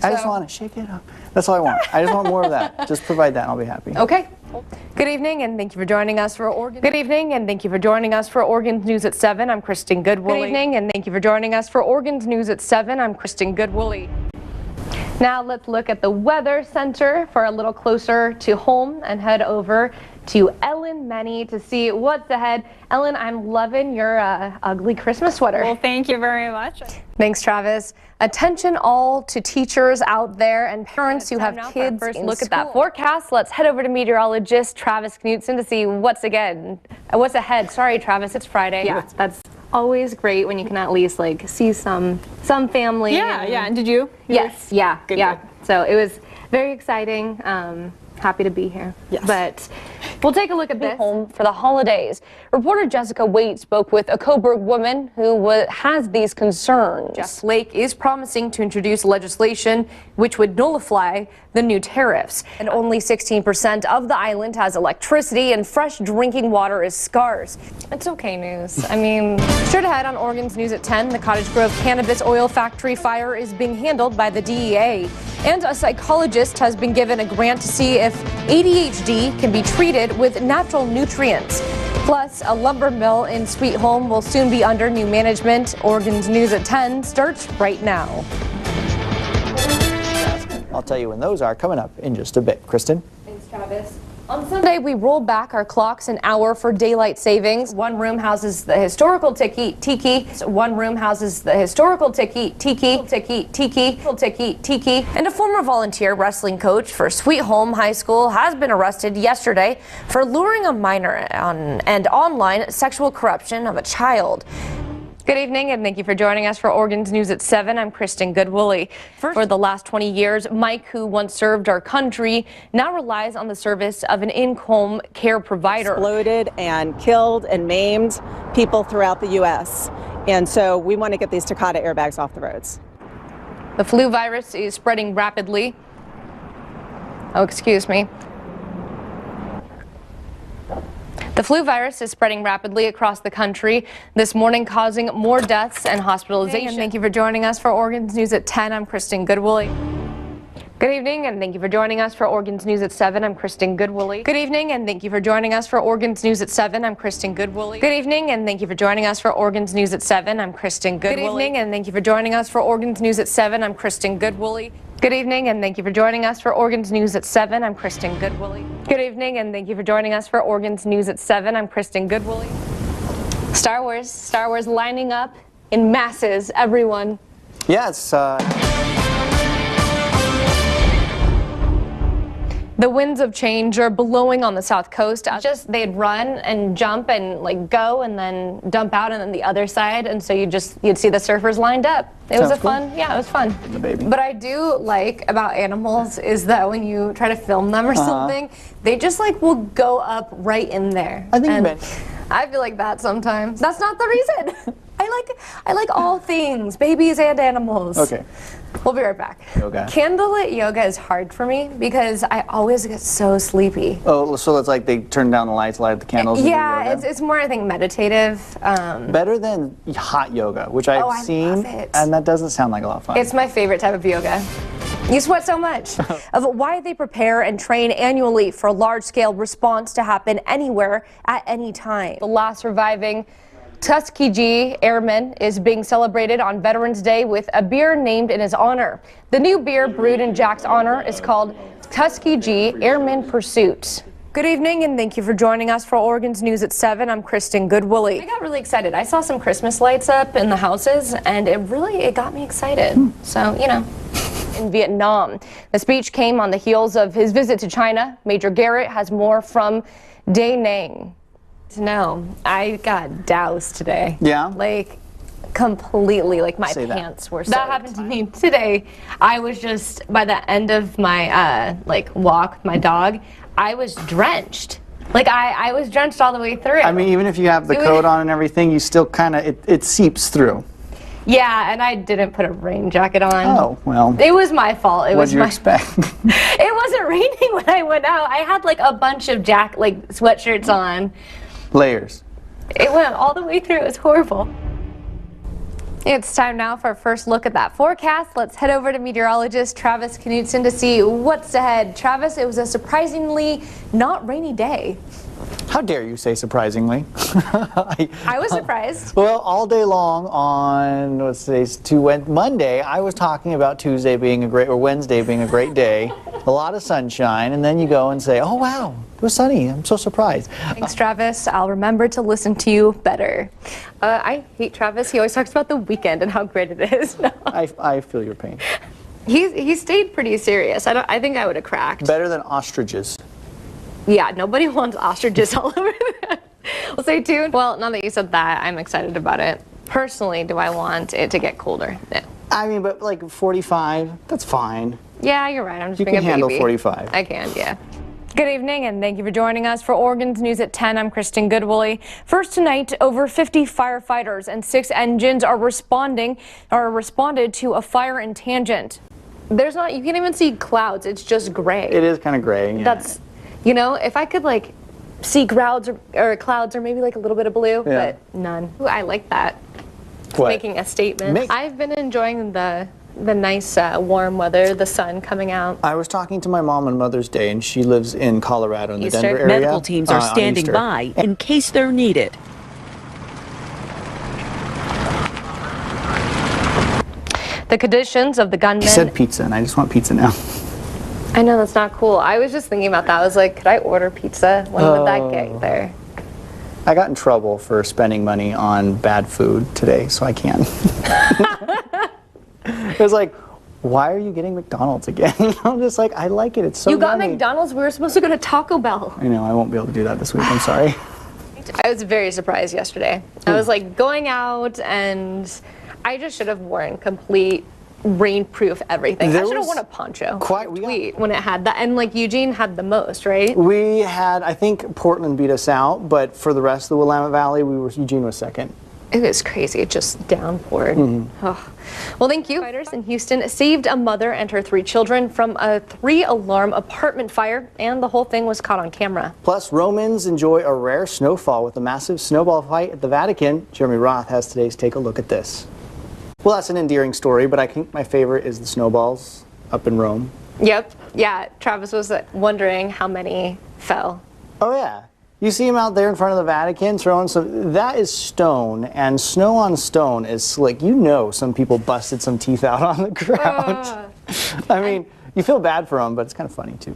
I just want to shake it up. That's all I want. I just want more of that. Just provide that and I'll be happy. Okay. Good evening and thank you for joining us for Oregon. Good evening and thank you for joining us for Oregon's News at 7. I'm Kristin Goodwillie. Good evening and thank you for joining us for Oregon's News at 7. I'm Kristin Goodwillie. Now let's look at the Weather Center for a little closer to home and head over to Ellen Menny to see what's ahead. Ellen, I'm loving your ugly Christmas sweater. Well, thank you very much. Thanks, Travis. Attention all to teachers out there and parents who have kids first in look school. at that Forecast. Let's head over to meteorologist Travis Knutson to see what's ahead. Sorry, Travis, it's Friday. Yeah. That's always great when you can at least like see some family. Yeah. And did you? Yes. Yeah. Good. So it was very exciting. Happy to be here. Yes. But we'll take a look at this. Home for the holidays. Reporter Jessica Waite spoke with a Coburg woman who has these concerns. Jeff Lake is promising to introduce legislation which would nullify the new tariffs. And only 16% of the island has electricity and fresh drinking water is scarce. It's okay news. I mean, straight ahead on Oregon's News at 10, the Cottage Grove cannabis oil factory fire is being handled by the DEA. And a psychologist has been given a grant to see if ADHD can be treated with natural nutrients. Plus, a lumber mill in Sweet Home will soon be under new management. Oregon's News at 10 starts right now. I'll tell you when those are coming up in just a bit. Kristin? Thanks, Travis. On Sunday, we roll back our clocks an hour for daylight savings. One room houses the historical tiki. One room houses the historical tiki. And a former volunteer wrestling coach for Sweet Home High School has been arrested yesterday for luring a minor and online sexual corruption of a child. Good evening and thank you for joining us for Oregon's News at 7. I'm Kristin Goodwillie. For the last 20 years, Mike, who once served our country, now relies on the service of an in-home care provider. Exploded and killed and maimed people throughout the U.S. And so we want to get these Takata airbags off the roads. The flu virus is spreading rapidly. Oh, excuse me. The flu virus is spreading rapidly across the country this morning, causing more deaths and hospitalization. Thank you for joining us for Oregon's News at 10. I'm Kristin Goodwillie. Good evening and thank you for joining us for Oregon's News at 7. I'm Kristin Goodwillie. Good evening and thank you for joining us for Oregon's News at 7. I'm Kristin Goodwillie. Good evening and thank you for joining us for Oregon's News at 7. I'm Kristin Goodwillie. Good evening and thank you for joining us for Oregon's News at 7. I'm Kristin Goodwillie. Good evening and thank you for joining us for Oregon's News at 7. I'm Kristin Goodwillie. Good evening and thank you for joining us for Oregon's News at 7. I'm Kristin Goodwillie. Star Wars lining up in masses, everyone. Yes. The winds of change are blowing on the south coast. They'd run and jump and like go and then dump out and then the other side, and so you'd see the surfers lined up. It was fun. Yeah, it was fun. The baby. But I do like about animals is that when you try to film them or something, they just like will go up right in there. I think I feel like that sometimes. That's not the reason. I like all things, babies and animals. Okay. We'll be right back. Yoga. Candlelit yoga is hard for me because I always get so sleepy. Oh, so it's like they turn down the lights, light the candles. Yeah, it's more, I think, meditative. Better than hot yoga, which I've seen, love it. and that doesn't sound like a lot of fun. It's my favorite type of yoga. You sweat so much. Of why they prepare and train annually for a large-scale response to happen anywhere at any time. The last surviving Tuskegee Airman is being celebrated on Veterans Day with a beer named in his honor. The new beer brewed in Jack's honor is called Tuskegee Airman Pursuit. Good evening and thank you for joining us for Oregon's News at 7. I'm Kristin Goodwillie. I got really excited. I saw some Christmas lights up in the houses and it got me excited. So, you know. In Vietnam. The speech came on the heels of his visit to China. Major Garrett has more from Da Nang. No, I got doused today. Yeah? Like, completely, like my pants were soaked. That happened to me today. I was just, by the end of my, walk with my dog, I was drenched. Like, I was drenched all the way through. I mean, even if you have the coat on and everything, you still kind of, it seeps through. Yeah, and I didn't put a rain jacket on. Oh, well. It was my fault. What did you expect? It wasn't raining when I went out. I had, like, a bunch of sweatshirts on. Layers. It went all the way through. It was horrible. It's time now for our first look at that forecast. Let's head over to meteorologist Travis Knudsen to see what's ahead. Travis, it was a surprisingly not rainy day. How dare you say surprisingly? I was surprised. Well, all day long on Monday, I was talking about Tuesday being a great, or Wednesday being a great day, a lot of sunshine, and then you go and say, oh wow, it was sunny, I'm so surprised. Thanks, Travis. I'll remember to listen to you better. I hate Travis. He always talks about the weekend and how great it is. No. I feel your pain. He stayed pretty serious. I think I would have cracked. Better than ostriches. Yeah, nobody wants ostriches all over there. We'll stay tuned. Well, now that you said that, I'm excited about it. Personally, do I want it to get colder? No. I mean, but like 45, that's fine. Yeah, you're right. I'm just You being can a baby. handle 45. I can, yeah. Good evening, and thank you for joining us for Oregon's News at 10. I'm Kristin Goodwillie. First tonight, over 50 firefighters and 6 engines are responded to a fire in Tangent. You can't even see clouds. It's just gray. It is kind of gray. Yeah. That's, you know, if I could like see clouds or maybe like a little bit of blue, Yeah. but none. Ooh, I like that. What? Making a statement. I've been enjoying the nice warm weather, the sun coming out. I was talking to my mom on Mother's Day, and she lives in Colorado in the Easter. Denver area. Medical teams are standing by in case they're needed. The conditions of the gunman. He said pizza, and I just want pizza now. I know, that's not cool. I was just thinking about that. I was like, could I order pizza? When would that get there? I got in trouble for spending money on bad food today, so I can. It was like, why are you getting McDonald's again? I'm just like, I like it. It's so You got yummy. McDonald's? We were supposed to go to Taco Bell. I know, I won't be able to do that this week. I'm sorry. I was very surprised yesterday. I was like going out, and I just should have worn complete rainproof everything. I should have worn a poncho. When it had that, and like Eugene had the most, right? We had, I think Portland beat us out, but for the rest of the Willamette Valley, Eugene was second. It was crazy. It just downpoured. Oh. Well, thank you. Firefighters in Houston saved a mother and her 3 children from a 3-alarm apartment fire, and the whole thing was caught on camera. Plus, Romans enjoy a rare snowfall with a massive snowball fight at the Vatican. Jeremy Roth has today's Take a Look at This. Well, that's an endearing story, but I think my favorite is the snowballs up in Rome. Yep. Yeah. Travis was wondering how many fell. Oh, yeah. You see him out there in front of the Vatican throwing some, that is stone, and snow on stone is slick. You know some people busted some teeth out on the ground. I mean, you feel bad for them, but it's kind of funny too.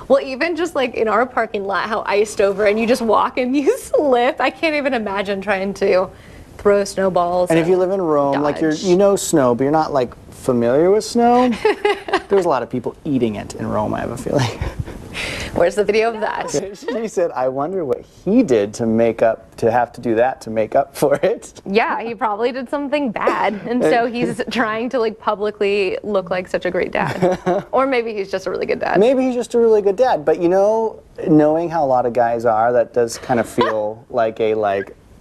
Well, even just like in our parking lot, how iced over, and you just walk and you slip. I can't even imagine trying to throw snowballs. And if you live in Rome, like you know snow, but you're not like familiar with snow, there's a lot of people eating it in Rome, I have a feeling. Where's the video of that? She said, I wonder what he did to have to do that to make up for it. Yeah, he probably did something bad, and so he's trying to like publicly look like such a great dad. Or maybe he's just a really good dad. Maybe he's just a really good dad, but you know, knowing how a lot of guys are, that does kind of feel like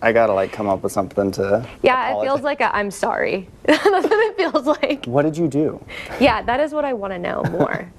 I gotta come up with something to Yeah, it feels like I'm sorry. That's what it feels like. What did you do? Yeah, that is what I want to know more.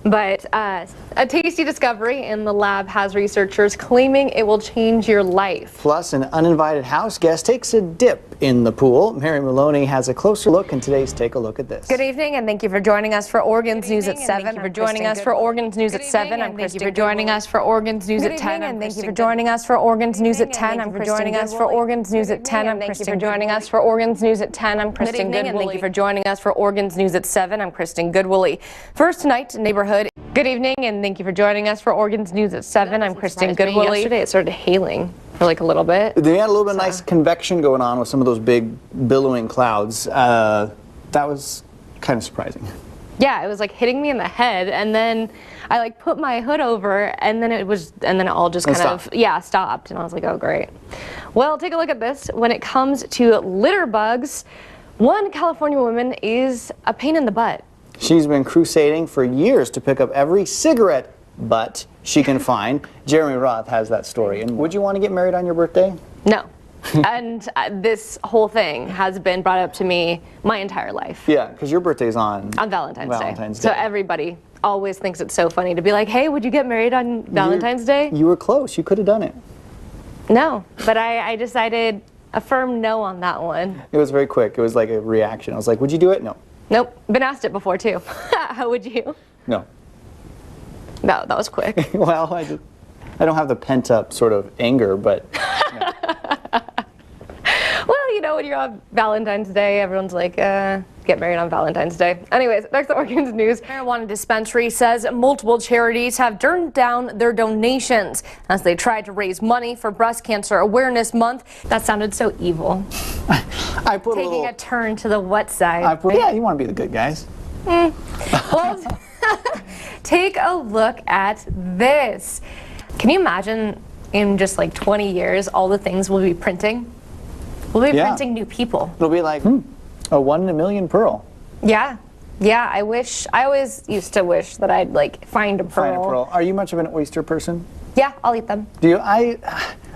But a tasty discovery in the lab has researchers claiming it will change your life. Plus, an uninvited house guest takes a dip in the pool. Mary Maloney has a closer look in today's Take a Look at This. Good evening, and thank you for joining us for Oregon's News at 7. Thank you for joining us for Oregon's News at 7. I'm Kristin. Thank you for joining us for Oregon's News at 10. And thank you for joining us for Oregon's News at 10. I'm joining us for Oregon's News at 10. I'm Kristin. For joining us for Oregon's News at 10. I'm Kristin Goodwillie. And thank you for joining us for Oregon's News at 7. I'm Kristin Goodwillie. First tonight, neighborhood. Good evening, and thank you for joining us for Oregon's News at 7. I'm Kristin Goodwillie. Yesterday it started hailing for like a little bit. They had a little bit of nice convection going on with some of those big billowing clouds. That was kind of surprising. Yeah, it was like hitting me in the head, and then I like put my hood over, and then it all just kind of stopped, and I was like, oh great. Well, take a look at this. When it comes to litter bugs, one California woman is a pain in the butt. She's been crusading for years to pick up every cigarette butt she can find. Jeremy Roth has that story. And would you want to get married on your birthday? No. And this whole thing has been brought up to me my entire life. Yeah, because your birthday's on Valentine's Day. So everybody always thinks it's so funny to be like, hey, would you get married on Valentine's Day? You were close. You could have done it. No, but I decided A firm no on that one. It was very quick. It was like a reaction. I was like, would you do it? No. Nope. Been asked it before too. How would you? No. No, that was quick. Well, I don't have the pent up sort of anger, but. No. Well, you know, when you're on Valentine's Day, everyone's like, get married on Valentine's Day. Anyways, next to Oregon's news. Marijuana dispensary says multiple charities have turned down their donations as they tried to raise money for Breast Cancer Awareness Month. That sounded so evil. I put Taking a turn to the what side? Yeah, you want to be the good guys. Well, take a look at this. Can you imagine in just like 20 years all the things we'll be printing? We'll be printing new people. It'll be like a 1 in a million pearl. Yeah. Yeah, I always used to wish that I'd like find a pearl. Are you much of an oyster person? Yeah, I'll eat them. Do you?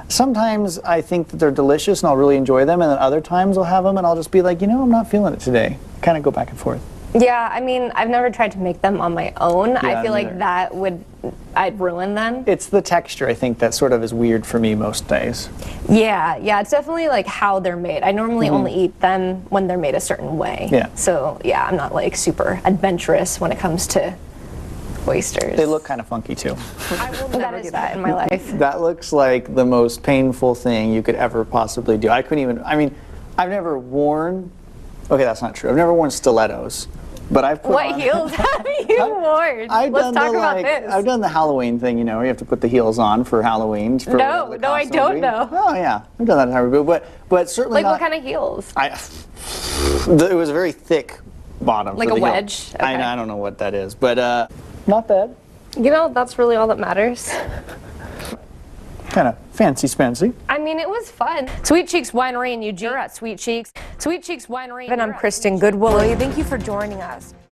Sometimes I think that they're delicious and I'll really enjoy them, and then other times I'll have them and I'll just be like, you know, I'm not feeling it today. Kind of go back and forth. Yeah, I mean, I've never tried to make them on my own. Yeah, I feel like I'd ruin them. It's the texture, I think, that sort of is weird for me most days. Yeah, it's definitely like how they're made. I normally only eat them when they're made a certain way. Yeah. So, yeah, I'm not like super adventurous when it comes to oysters. They look kind of funky, too. I will never do that in my life. That looks like the most painful thing you could ever possibly do. I mean, I've never worn, okay, that's not true. I've never worn stilettos. But I've put What heels have you worn? Let's talk about this. I've done the Halloween thing, you know, where you have to put the heels on for Halloween. For No, I don't know. Oh yeah, I've done that in Halloween, but certainly Like not. what kind of heels? It was a very thick bottom. Like for a the heel. wedge? Okay. I don't know what that is, but not bad. You know, that's really all that matters. Kind of fancy spancy. I mean, it was fun. Sweet Cheeks Winery in Eugene. We're at Sweet Cheeks. Sweet Cheeks Winery. And I'm Kristin Goodwillie. Thank you for joining us.